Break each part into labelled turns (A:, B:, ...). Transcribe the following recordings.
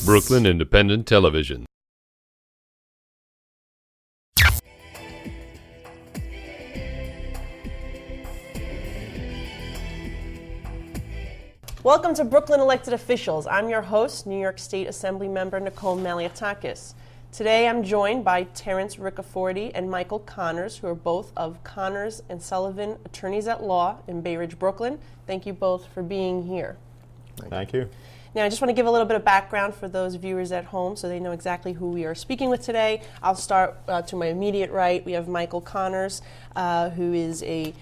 A: Brooklyn Independent Television.
B: Welcome to Brooklyn Elected Officials. I'm your host, New York State Assembly Member Nicole Malliotakis. Today I'm joined by Terence Ricaforte and Michael Connors, who are both of Connors and Sullivan Attorneys at Law in Bay Ridge, Brooklyn. Thank you both for being here.
C: Thank you.
B: Now, I just want to give a little bit of background for those viewers at home so they know exactly who we are speaking with today. I'll start to my immediate right. We have Michael Connors, who is a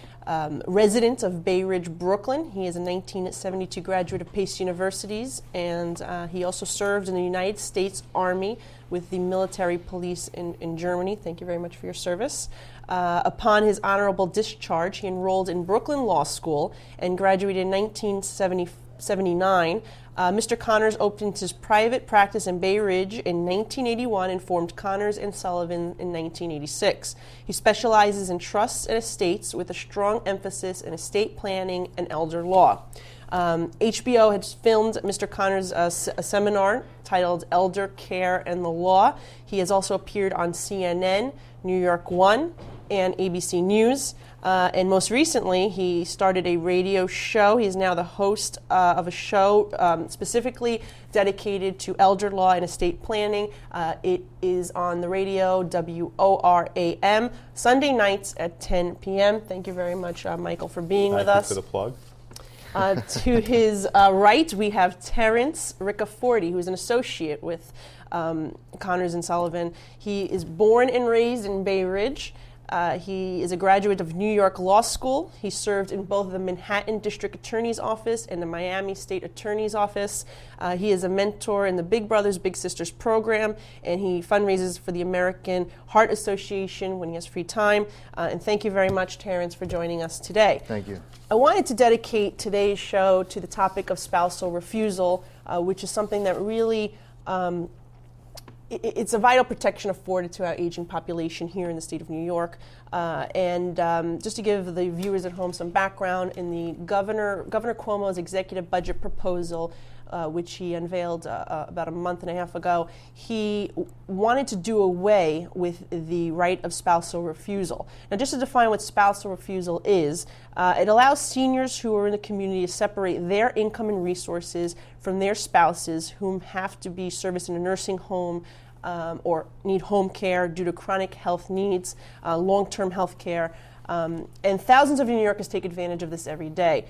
B: resident of Bay Ridge, Brooklyn. He is a 1972 graduate of Pace Universities, and he also served in the United States Army with the military police in Germany. Thank you very much for your service. Upon his honorable discharge, he enrolled in Brooklyn Law School and graduated in 1979. Mr. Connors opened his private practice in Bay Ridge in 1981 and formed Connors and Sullivan in 1986. He specializes in trusts and estates with a strong emphasis in estate planning and elder law. HBO has filmed Mr. Connors' a seminar titled Elder Care and the Law. He has also appeared on CNN, New York One, and ABC News. And most recently, he started a radio show. He is now the host of a show specifically dedicated to elder law and estate planning. It is on the radio, WORAM, Sunday nights at 10 p.m. Thank you very much, Michael, for being with us.
C: Thank you for the plug.
B: To his right, we have Terence Ricaforte, who is an associate with Connors and Sullivan. He is born and raised in Bay Ridge. He is a graduate of New York Law School. He served in both the Manhattan District Attorney's Office and the Miami State Attorney's Office. He is a mentor in the Big Brothers Big Sisters program, and he fundraises for the American Heart Association when he has free time. And thank you very much, Terence, for joining us today.
D: Thank you.
B: I wanted to dedicate today's show to the topic of spousal refusal, which is something that really it's a vital protection afforded to our aging population here in the state of New York. And just to give the viewers at home some background, in the Governor Cuomo's executive budget proposal, which he unveiled about a month and a half ago, he wanted to do away with the right of spousal refusal. Now, just to define what spousal refusal is, it allows seniors who are in the community to separate their income and resources from their spouses whom have to be serviced in a nursing home or need home care due to chronic health needs, long-term health care, and thousands of New Yorkers take advantage of this every day.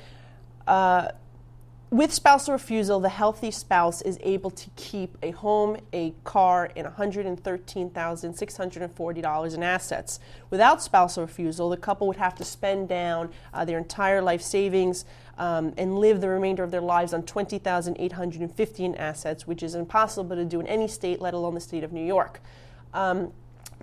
B: With spousal refusal, the healthy spouse is able to keep a home, a car, and $113,640 in assets. Without spousal refusal, the couple would have to spend down their entire life savings and live the remainder of their lives on $20,850 in assets, which is impossible to do in any state, let alone the state of New York.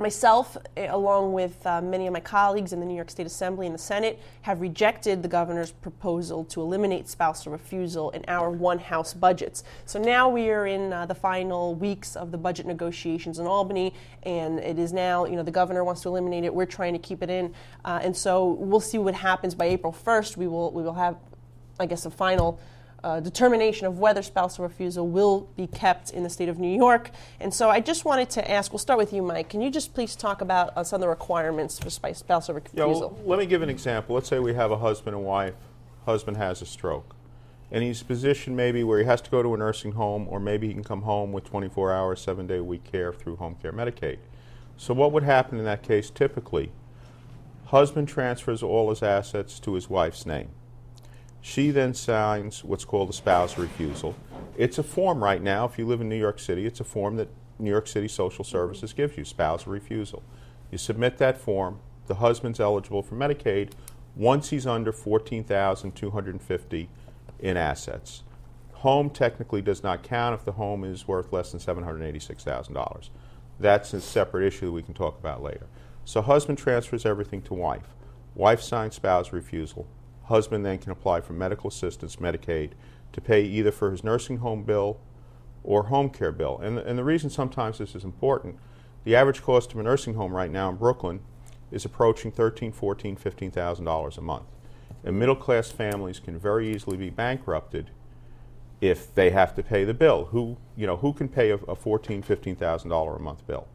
B: Myself, along with many of my colleagues in the New York State Assembly and the Senate, have rejected the governor's proposal to eliminate spousal refusal in our one-house budgets. So now we are in the final weeks of the budget negotiations in Albany, and it is now, the governor wants to eliminate it. We're trying to keep it in. And so we'll see what happens by April 1st. We will have, I guess, a final determination of whether spousal refusal will be kept in the state of New York. And so I just wanted to ask, we'll start with you, Mike. Can you just please talk about some of the requirements for spousal refusal?
C: Yeah, well, let me give an example. Let's say we have a husband and wife. Husband has a stroke. And he's positioned maybe where he has to go to a nursing home, or maybe he can come home with 24-hour, 7-day-a-week care through home care Medicaid. So what would happen in that case typically? Husband transfers all his assets to his wife's name. She then signs what's called a spousal refusal. It's a form right now. If you live in New York City, it's a form that New York City Social Services gives you, spousal refusal. You submit that form. The husband's eligible for Medicaid once he's under $14,250 in assets. Home technically does not count if the home is worth less than $786,000. That's a separate issue that we can talk about later. So husband transfers everything to wife. Wife signs spousal refusal. Husband then can apply for medical assistance, Medicaid, to pay either for his nursing home bill or home care bill. And the reason sometimes this is important, the average cost of a nursing home right now in Brooklyn is approaching $13,000, $14,000, $15,000 a month. And middle-class families can very easily be bankrupted if they have to pay the bill. Who can pay a $14,000, $15,000 a month bill?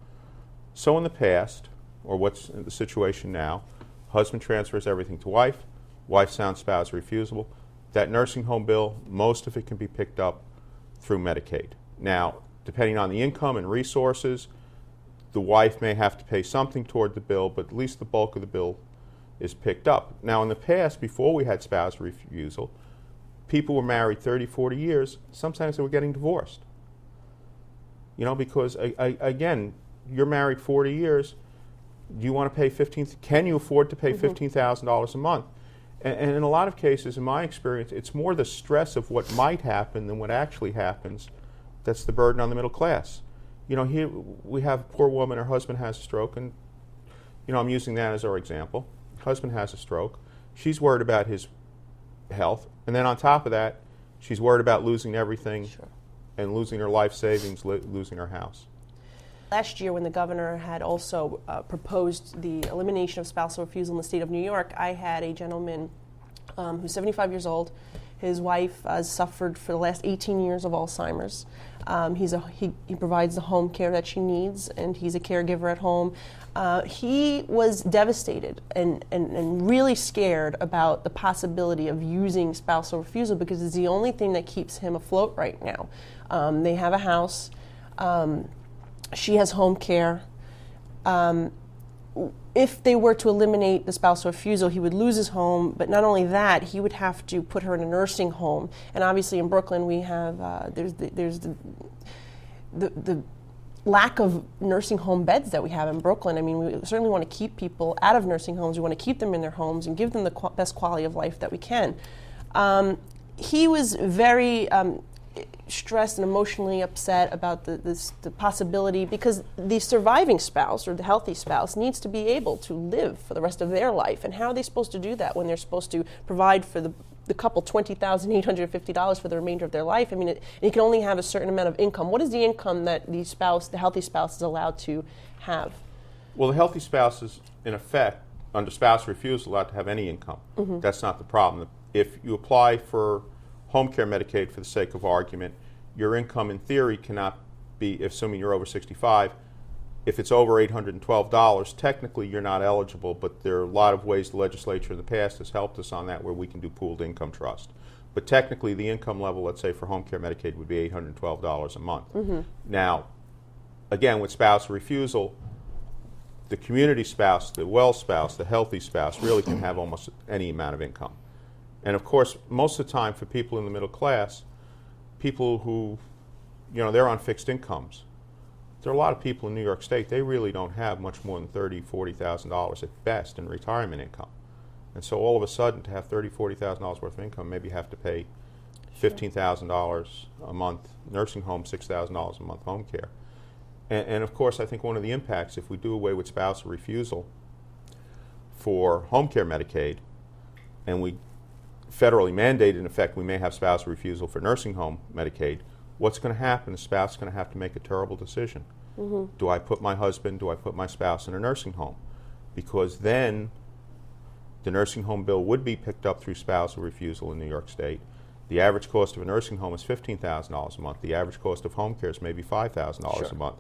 C: So in the past, or what's the situation now, husband transfers everything to wife, wife sounds spousal refusal. That nursing home bill, most of it can be picked up through Medicaid. Now, depending on the income and resources, the wife may have to pay something toward the bill, but at least the bulk of the bill is picked up. Now, in the past, before we had spousal refusal, people were married 30, 40 years. Sometimes they were getting divorced. Because, again, you're married 40 years. Do you want to pay can you afford to pay $15,000 a month? And in a lot of cases, in my experience, it's more the stress of what might happen than what actually happens that's the burden on the middle class. Here we have a poor woman, her husband has a stroke, and, I'm using that as our example. Husband has a stroke. She's worried about his health. And then on top of that, she's worried about losing everything and losing her life savings, losing her house.
B: Last year, when the governor had also proposed the elimination of spousal refusal in the state of New York, I had a gentleman who's 75 years old. His wife suffered for the last 18 years of Alzheimer's. He provides the home care that she needs, and he's a caregiver at home. He was devastated and really scared about the possibility of using spousal refusal because it's the only thing that keeps him afloat right now. They have a house. She has home care. If they were to eliminate the spousal refusal, he would lose his home, but not only that, he would have to put her in a nursing home. And obviously in Brooklyn we have, there's the lack of nursing home beds that we have in Brooklyn. I mean, we certainly want to keep people out of nursing homes. We want to keep them in their homes and give them the best quality of life that we can. He was very stressed and emotionally upset about the possibility, because the surviving spouse or the healthy spouse needs to be able to live for the rest of their life. And how are they supposed to do that when they're supposed to provide for the couple $20,850 for the remainder of their life? I mean, you can only have a certain amount of income. What is the income that the healthy spouse is allowed to have?
C: Well, the healthy spouse is, in effect, under spousal refusal, allowed to have any income. That's not the problem. If you apply for home care Medicaid, for the sake of argument, your income in theory cannot be, assuming you're over 65, if it's over $812, technically you're not eligible, but there are a lot of ways the legislature in the past has helped us on that, where we can do pooled income trust. But technically the income level, let's say for home care Medicaid, would be $812 a month. Now, again, with spousal refusal, the community spouse, the well spouse, the healthy spouse really can have almost any amount of income. And of course, most of the time for people in the middle class, people who, they're on fixed incomes. There are a lot of people in New York State, they really don't have much more than $30,000, $40,000 at best in retirement income. And so all of a sudden, to have $30,000, $40,000 worth of income, maybe you have to pay $15,000 a month nursing home, $6,000 a month home care. And of course, I think one of the impacts, if we do away with spousal refusal for home care Medicaid, and we federally mandated, in effect, we may have spousal refusal for nursing home Medicaid, what's going to happen? The spouse is going to have to make a terrible decision. Do I put my husband, do I put my spouse in a nursing home? Because then the nursing home bill would be picked up through spousal refusal in New York State. The average cost of a nursing home is $15,000 a month. The average cost of home care is maybe $5,000 a month.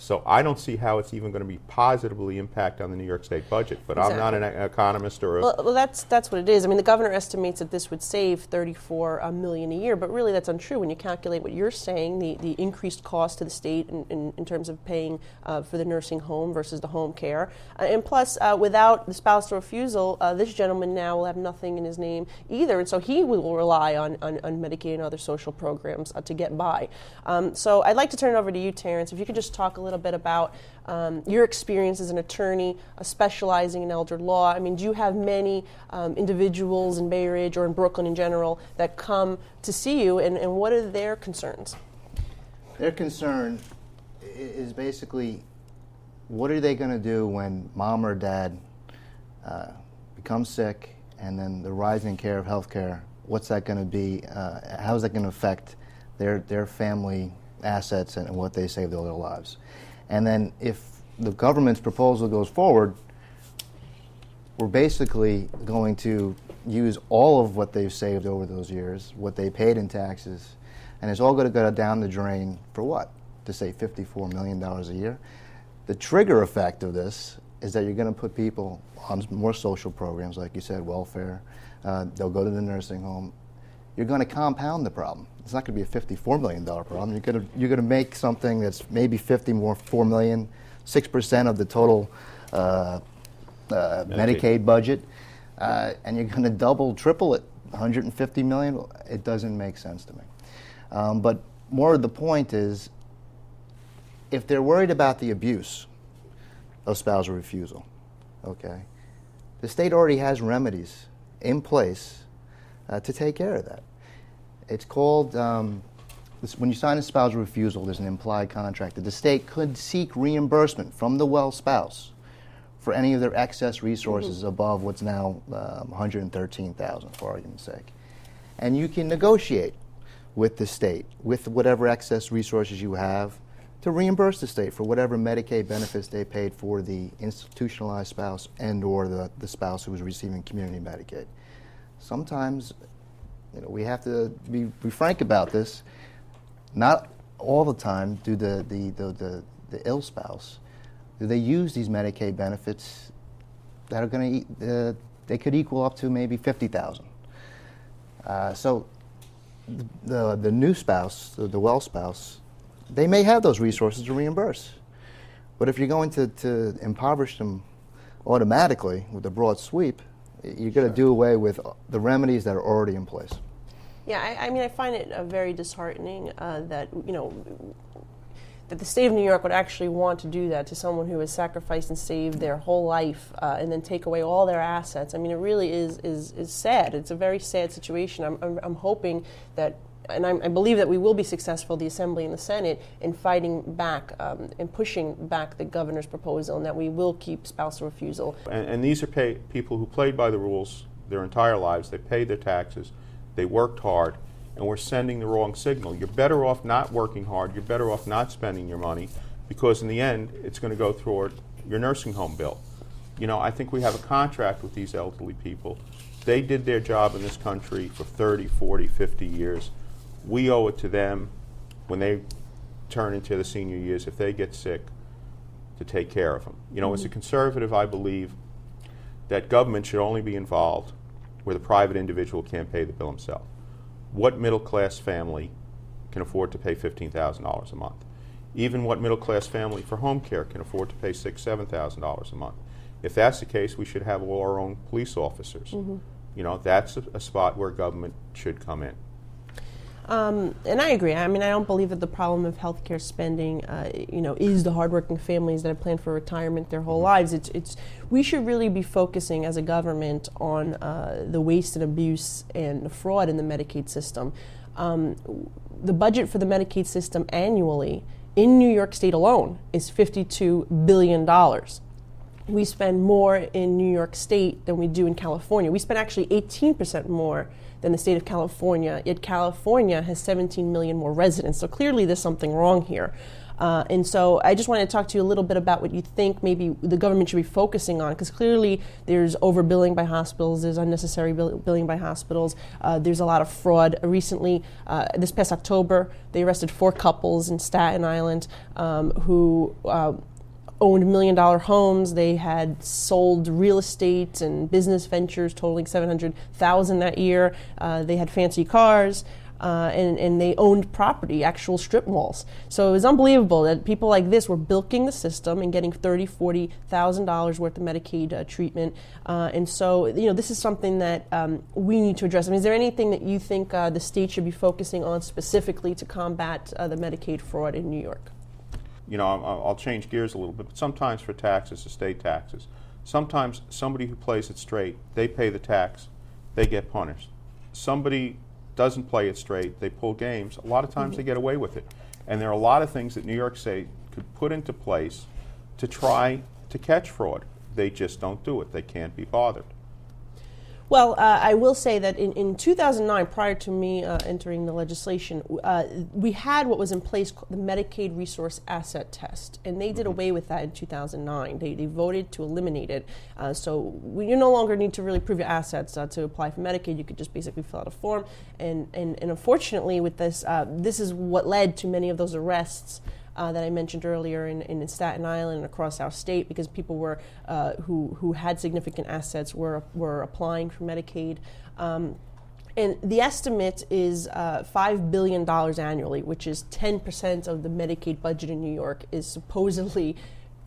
C: So I don't see how it's even going to be positively impact on the New York State budget. But I'm not an economist or a...
B: Well, that's what it is. I mean, the governor estimates that this would save $34 million a year, but really that's untrue when you calculate what you're saying, the increased cost to the state in terms of paying for the nursing home versus the home care. And plus, without the spousal refusal, this gentleman now will have nothing in his name either, and so he will rely on Medicaid and other social programs to get by. So I'd like to turn it over to you, Terence. If you could just talk a little bit about your experience as an attorney specializing in elder law. I mean, do you have many individuals in Bay Ridge or in Brooklyn in general that come to see you, and what are their concerns?
D: Their concern is basically, what are they going to do when mom or dad becomes sick, and then the rising care of health care, what's that going to be, how is that going to affect their family assets and what they saved all their lives? And then if the government's proposal goes forward, we're basically going to use all of what they've saved over those years, what they paid in taxes, and it's all going to go down the drain for what? To say $54 million a year? The trigger effect of this is that you're going to put people on more social programs, like you said, welfare. They'll go to the nursing home. You're going to compound the problem. It's not going to be a $54 million problem. You're going to make something that's maybe 50 more, 4 million, 6% of the total Medicaid budget, and you're going to double, triple it, 150 million. It doesn't make sense to me. But more of the point is, if they're worried about the abuse of spousal refusal, okay, the state already has remedies in place to take care of that. It's called, when you sign a spousal refusal, there's an implied contract that the state could seek reimbursement from the well spouse for any of their excess resources above what's now $113,000, for argument's sake. And you can negotiate with the state, with whatever excess resources you have, to reimburse the state for whatever Medicaid benefits they paid for the institutionalized spouse and or the spouse who was receiving community Medicaid. Sometimes, we have to be frank about this. Not all the time do the ill spouse, do they use these Medicaid benefits that are going to they could equal up to maybe $50,000. So the new spouse, the well spouse, they may have those resources to reimburse. But if you're going to impoverish them automatically with a broad sweep, you're going to do away with the remedies that are already in place.
B: Yeah, I mean, I find it very disheartening that, that the state of New York would actually want to do that to someone who has sacrificed and saved their whole life and then take away all their assets. I mean, it really is sad. It's a very sad situation. I'm hoping that, and I believe that we will be successful, the Assembly and the Senate, in fighting back and pushing back the governor's proposal, and that we will keep spousal refusal.
C: And these are people who played by the rules their entire lives. They paid their taxes. They worked hard, and we're sending the wrong signal. You're better off not working hard. You're better off not spending your money, because in the end, it's going to go toward your nursing home bill. I think we have a contract with these elderly people. They did their job in this country for 30, 40, 50 years. We owe it to them when they turn into the senior years, if they get sick, to take care of them. As a conservative, I believe that government should only be involved where the private individual can't pay the bill himself. What middle-class family can afford to pay $15,000 a month? Even what middle-class family for home care can afford to pay $6,000, $7,000 a month? If that's the case, we should have all our own police officers. That's a spot where government should come in.
B: And I agree. I mean, I don't believe that the problem of healthcare spending, is the hardworking families that have planned for retirement their whole lives. We should really be focusing as a government on the waste and abuse and the fraud in the Medicaid system. The budget for the Medicaid system annually in New York State alone is $52 billion. We spend more in New York State than we do in California. We spend actually 18% more than the state of California, yet California has 17 million more residents. So clearly there's something wrong here. And so I just wanted to talk to you a little bit about what you think maybe the government should be focusing on, because clearly there's overbilling by hospitals, there's unnecessary billing by hospitals, there's a lot of fraud. Recently, this past October, they arrested 4 couples in Staten Island who owned $1 million homes. They had sold real estate and business ventures totaling $700,000 that year. They had fancy cars, and they owned property, actual strip malls. So it was unbelievable that people like this were bilking the system and getting $30,000, $40,000 worth of Medicaid treatment. And so, this is something that we need to address. I mean, is there anything that you think the state should be focusing on specifically to combat the Medicaid fraud in New York?
C: I'll change gears a little bit, but sometimes for taxes, estate taxes, sometimes somebody who plays it straight, they pay the tax, they get punished. Somebody doesn't play it straight, they pull games, a lot of times they get away with it. And there are a lot of things that New York State could put into place to try to catch fraud. They just don't do it. They can't be bothered.
B: Well, I will say that in 2009, prior to me entering the legislation, we had what was in place called the Medicaid Resource Asset Test, and they did away with that in 2009. They voted to eliminate it. You no longer need to really prove your assets to apply for Medicaid. You could just basically fill out a form. And unfortunately, with this, this is what led to many of those arrests that I mentioned earlier in Staten Island and across our state, because people were who had significant assets were applying for Medicaid. And the estimate is $5 billion annually, which is 10% of the Medicaid budget in New York is supposedly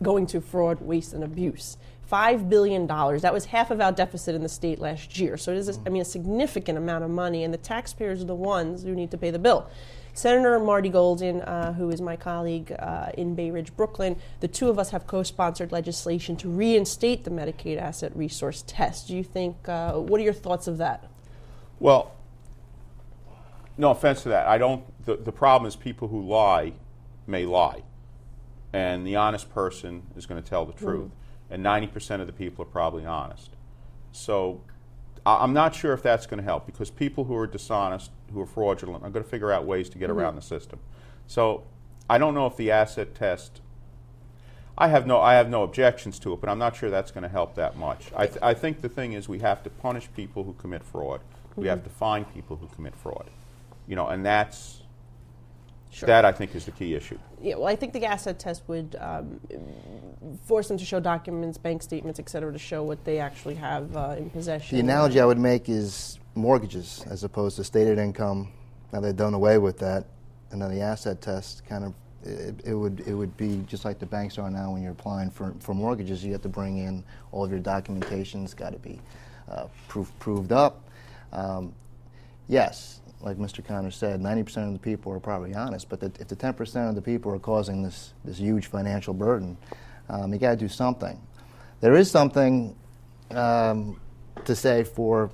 B: going to fraud, waste, and abuse. $5 billion. That was half of our deficit in the state last year. So it is, a significant amount of money, and the taxpayers are the ones who need to pay the bill. Senator Marty Golden, who is my colleague in Bay Ridge, Brooklyn, the two of us have co-sponsored legislation to reinstate the Medicaid Asset Resource Test. Do you think, what are your thoughts of that?
C: Well, no offense to that. The problem is people who lie may lie. And the honest person is going to tell the truth. And 90% of the people are probably honest. So I'm not sure if that's going to help, because people who are dishonest, who are fraudulent, are going to figure out ways to get around the system. So I don't know if the asset test, I have no objections to it, but I'm not sure that's going to help that much. I think the thing is we have to punish people who commit fraud. We have to find people who commit fraud. And that's, that I think is the key issue.
B: Yeah, well, I think the asset test would force them to show documents, bank statements, et cetera, to show what they actually have in possession.
D: The analogy I would make is mortgages as opposed to stated income. Now they've done away with that, and then the asset test kind of, it would be just like the banks are now when you're applying for mortgages. You have to bring in all of your documentation. It's got to be proved up. Yes, like Mr. Connors said, 90% of the people are probably honest, but if the 10% of the people are causing this huge financial burden, you got to do something. There is something to say for,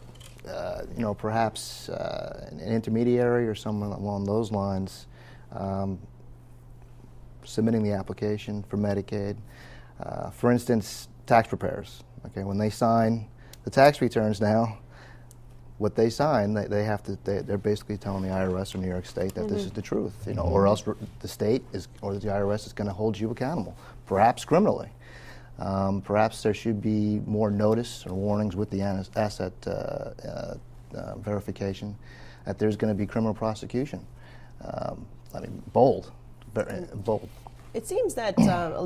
D: perhaps an intermediary or someone along those lines submitting the application for Medicaid. For instance, tax preparers. Okay, when they sign the tax returns now, what they sign, they're basically telling the IRS or New York State that this is the truth, or else the state or the IRS is going to hold you accountable, perhaps criminally. Perhaps there should be more notice or warnings with the asset verification that there's going to be criminal prosecution. Bold, very bold.
B: It seems that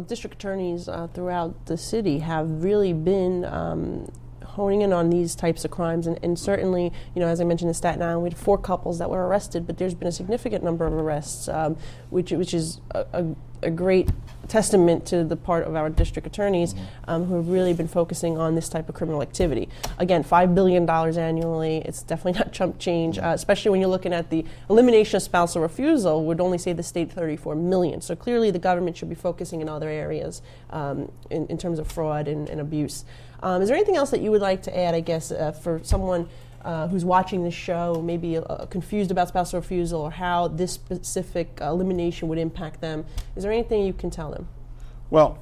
B: district attorneys throughout the city have really been honing in on these types of crimes, and certainly, as I mentioned in Staten Island, we had 4 couples that were arrested, but there's been a significant number of arrests, which is a great testament to the part of our district attorneys who have really been focusing on this type of criminal activity. Again, $5 billion annually, it's definitely not chump change, especially when you're looking at the elimination of spousal refusal would only save the state $34 million. So clearly the government should be focusing in other areas in terms of fraud and abuse. Is there anything else that you would like to add, I guess, for someone who's watching this show, maybe confused about spousal refusal or how this specific elimination would impact them? Is there anything you can tell them?
C: Well,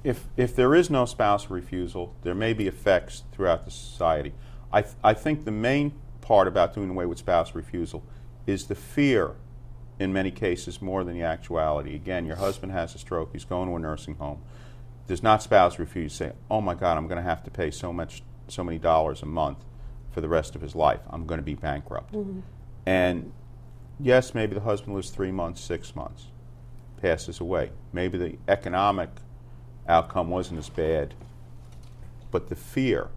C: if there is no spousal refusal, there may be effects throughout the society. I think the main part about doing away with spousal refusal is the fear, in many cases, more than the actuality. Again, your husband has a stroke, he's going to a nursing home. There's not spousal refusal. You say, oh my God, I'm going to have to pay so many dollars a month for the rest of his life. I'm going to be bankrupt. And yes, maybe the husband lives 3 months, 6 months, passes away. Maybe the economic outcome wasn't as bad, but the fear,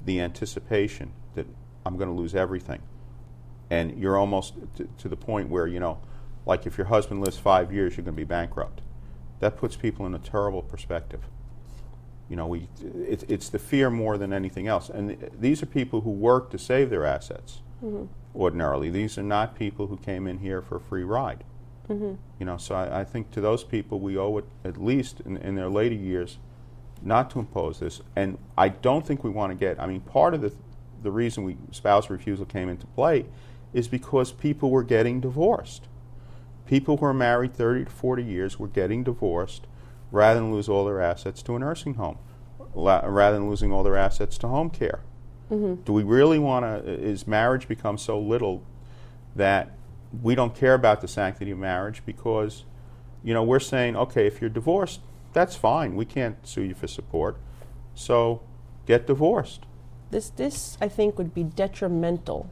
C: the anticipation that I'm going to lose everything. And you're almost to the point where, like if your husband lives 5 years, you're going to be bankrupt. That puts people in a terrible perspective. It's the fear more than anything else. And these are people who work to save their assets ordinarily. These are not people who came in here for a free ride. So I think to those people we owe it, at least in their later years, not to impose this. And I don't think we want to get, part of the reason spousal refusal came into play is because people were getting divorced. People who are married 30 to 40 years were getting divorced rather than lose all their assets to a nursing home, rather than losing all their assets to home care. Do we really want to, is marriage become so little that we don't care about the sanctity of marriage because, we're saying, okay, if you're divorced, that's fine. We can't sue you for support. So get divorced.
B: This, I think, would be detrimental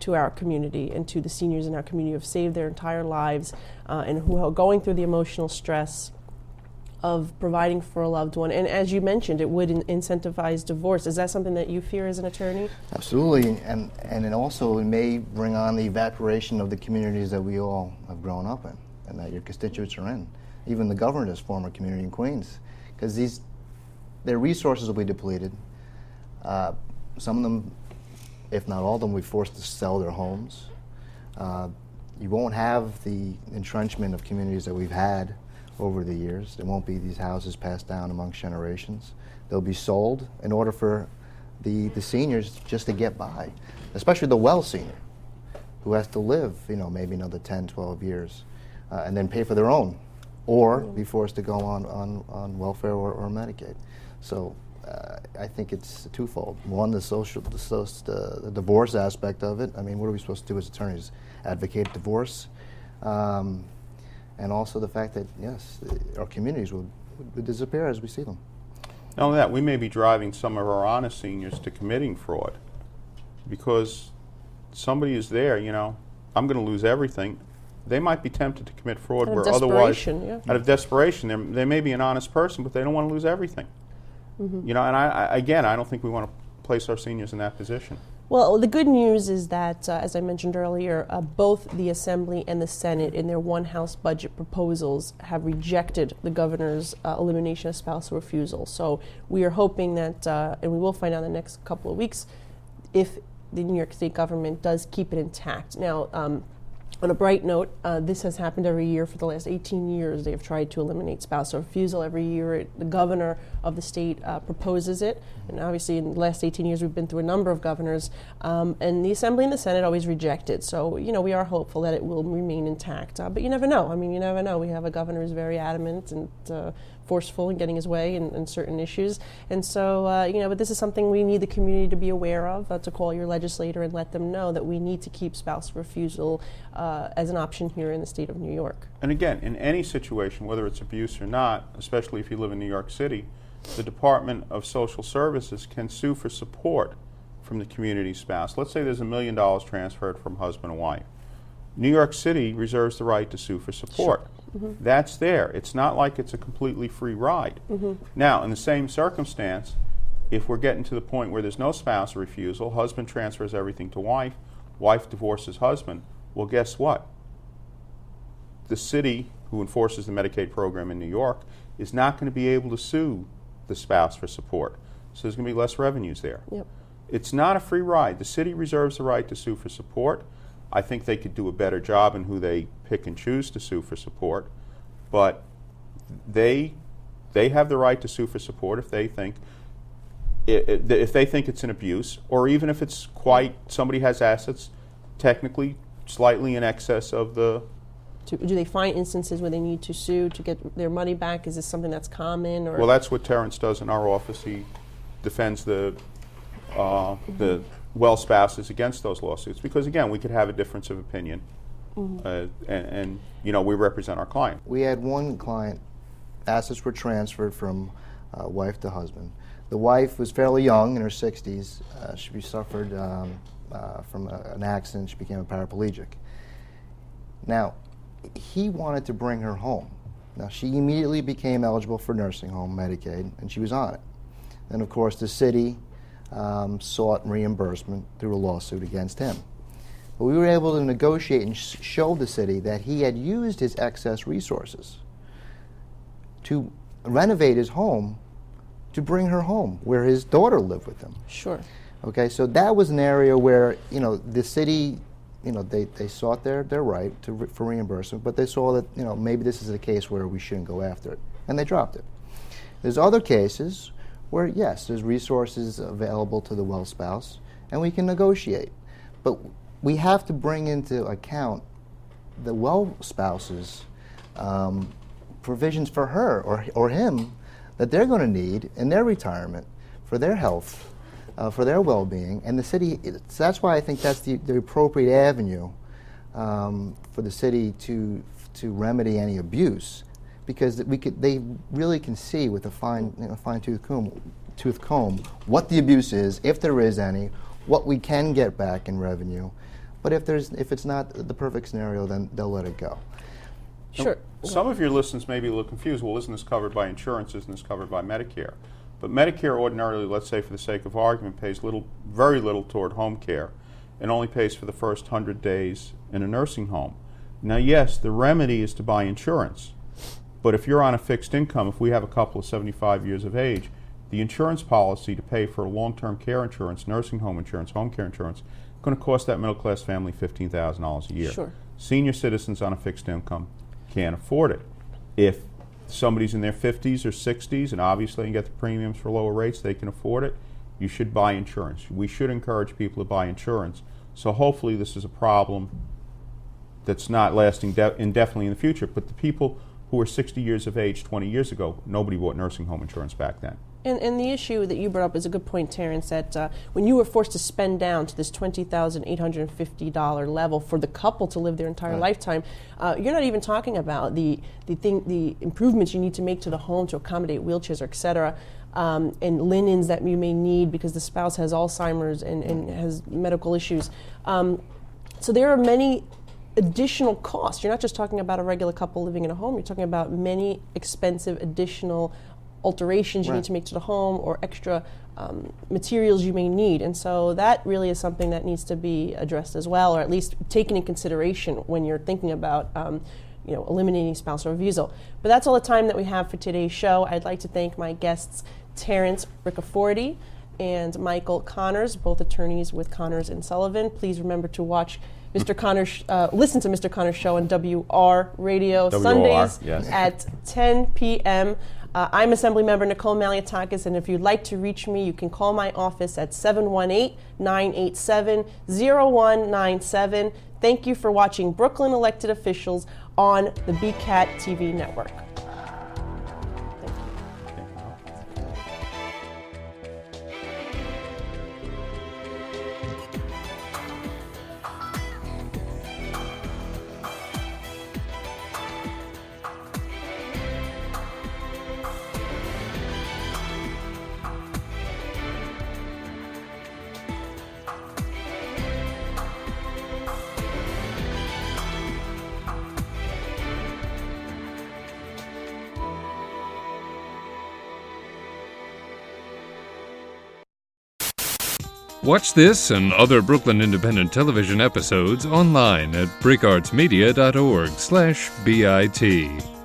B: to our community and to the seniors in our community who have saved their entire lives and who are going through the emotional stress of providing for a loved one. And as you mentioned, it would incentivize divorce. Is that something that you fear as an attorney?
D: Absolutely, and it also may bring on the evaporation of the communities that we all have grown up in and that your constituents are in. Even the governor's former community in Queens, because their resources will be depleted. Some of them, if not all of them, will be forced to sell their homes. You won't have the entrenchment of communities that we've had over the years. There won't be these houses passed down amongst generations. They'll be sold in order for the seniors just to get by, especially the well senior who has to live, maybe another 10, 12 years and then pay for their own or be forced to go on welfare or Medicaid. So I think it's twofold. One, the divorce aspect of it. I mean, what are we supposed to do as attorneys? Advocate divorce? And also the fact that, yes, our communities would disappear as we see them.
C: Not only that, we may be driving some of our honest seniors to committing fraud because somebody is there, I'm going to lose everything. They might be tempted to commit fraud where otherwise, out of desperation, they may be an honest person, but they don't want to lose everything. And I don't think we want to place our seniors in that position.
B: Well, the good news is that, as I mentioned earlier, both the Assembly and the Senate, in their one-house budget proposals, have rejected the governor's elimination of spousal refusal. So we are hoping that, and we will find out in the next couple of weeks, if the New York State government does keep it intact. Now, on a bright note, this has happened every year for the last 18 years. They have tried to eliminate spousal refusal. Every year, the governor of the state proposes it. And obviously, in the last 18 years, we've been through a number of governors. And the Assembly and the Senate always reject it. So, we are hopeful that it will remain intact. But you never know. I mean, you never know. We have a governor who's very adamant and forceful in getting his way in certain issues. And so, but this is something we need the community to be aware of, to call your legislator and let them know that we need to keep spousal refusal as an option here in the state of New York.
C: And again, in any situation, whether it's abuse or not, especially if you live in New York City, the Department of Social Services can sue for support from the community spouse. Let's say there's $1 million transferred from husband and wife. New York City reserves the right to sue for support. Sure. That's there. It's not like it's a completely free ride. Now, in the same circumstance, if we're getting to the point where there's no spousal refusal, husband transfers everything to wife, wife divorces husband, well, guess what? The city, who enforces the Medicaid program in New York, is not going to be able to sue the spouse for support. So there's going to be less revenues there.
B: Yep.
C: It's not a free ride. The city reserves the right to sue for support. I think they could do a better job in who they pick and choose to sue for support, but they have the right to sue for support if they think it's an abuse, or even if it's somebody has assets technically slightly in excess of the.
B: Do they find instances where they need to sue to get their money back? Is this something that's common? Or?
C: Well, that's what Terence does in our office. He defends the well spouses against those lawsuits because, again, we could have a difference of opinion, and we represent our client. We had one client, assets were transferred from wife to husband. The wife was fairly young, in her 60s. She suffered from an accident. She became a paraplegic. Now, he wanted to bring her home. Now, she immediately became eligible for nursing home Medicaid, and she was on it. Then, of course, the city sought reimbursement through a lawsuit against him. But we were able to negotiate and show the city that he had used his excess resources to renovate his home to bring her home, where his daughter lived with him.
B: Sure.
D: Okay, so that was an area where, the city, they sought their right for reimbursement, but they saw that, maybe this is a case where we shouldn't go after it, and they dropped it. There's other cases where, yes, there's resources available to the well spouse, and we can negotiate. But we have to bring into account the well spouse's provisions for her or him that they're going to need in their retirement for their health for their well-being. And the city, that's why I think that's the appropriate avenue for the city to remedy any abuse, because they really can see with a fine-tooth comb what the abuse is, if there is any, what we can get back in revenue. But if it's not the perfect scenario, then they'll let it go.
B: Sure.
C: Some of your listeners may be a little confused. Well, isn't this covered by insurance? Isn't this covered by Medicare? But Medicare ordinarily, let's say for the sake of argument, pays very little toward home care, and only pays for the first 100 days in a nursing home. Now, yes, the remedy is to buy insurance. But if you're on a fixed income, if we have a couple of 75 years of age, the insurance policy to pay for long-term care insurance, nursing home insurance, home care insurance, is going to cost that middle-class family $15,000 a year.
B: Sure.
C: Senior citizens on a fixed income can't afford it. If somebody's in their 50s or 60s, and obviously they can get the premiums for lower rates, they can afford it, you should buy insurance. We should encourage people to buy insurance. So hopefully this is a problem that's not lasting indefinitely in the future. But the people who were 60 years of age 20 years ago, nobody bought nursing home insurance back then.
B: And the issue that you brought up is a good point, Terence, that when you were forced to spend down to this $20,850 level for the couple to live their entire lifetime, you're not even talking about the improvements you need to make to the home to accommodate wheelchairs, or et cetera, and linens that you may need because the spouse has Alzheimer's and has medical issues. So there are many additional costs. You're not just talking about a regular couple living in a home, you're talking about many expensive additional alterations you need to make to the home, or extra materials you may need. And so that really is something that needs to be addressed as well, or at least taken in consideration when you're thinking about eliminating spousal refusal. But that's all the time that we have for today's show. I'd like to thank my guests, Terence Ricaforte and Michael Connors, both attorneys with Connors and Sullivan. Please remember to watch Mr. Connors, listen to Mr. Connors' show on WR Radio Sundays at 10 p.m. I'm Assemblymember Nicole Malliotakis, and if you'd like to reach me, you can call my office at 718-987-0197. Thank you for watching Brooklyn Elected Officials on the BCAT TV network.
A: Watch this and other Brooklyn Independent Television episodes online at breakartsmedia.org/BIT.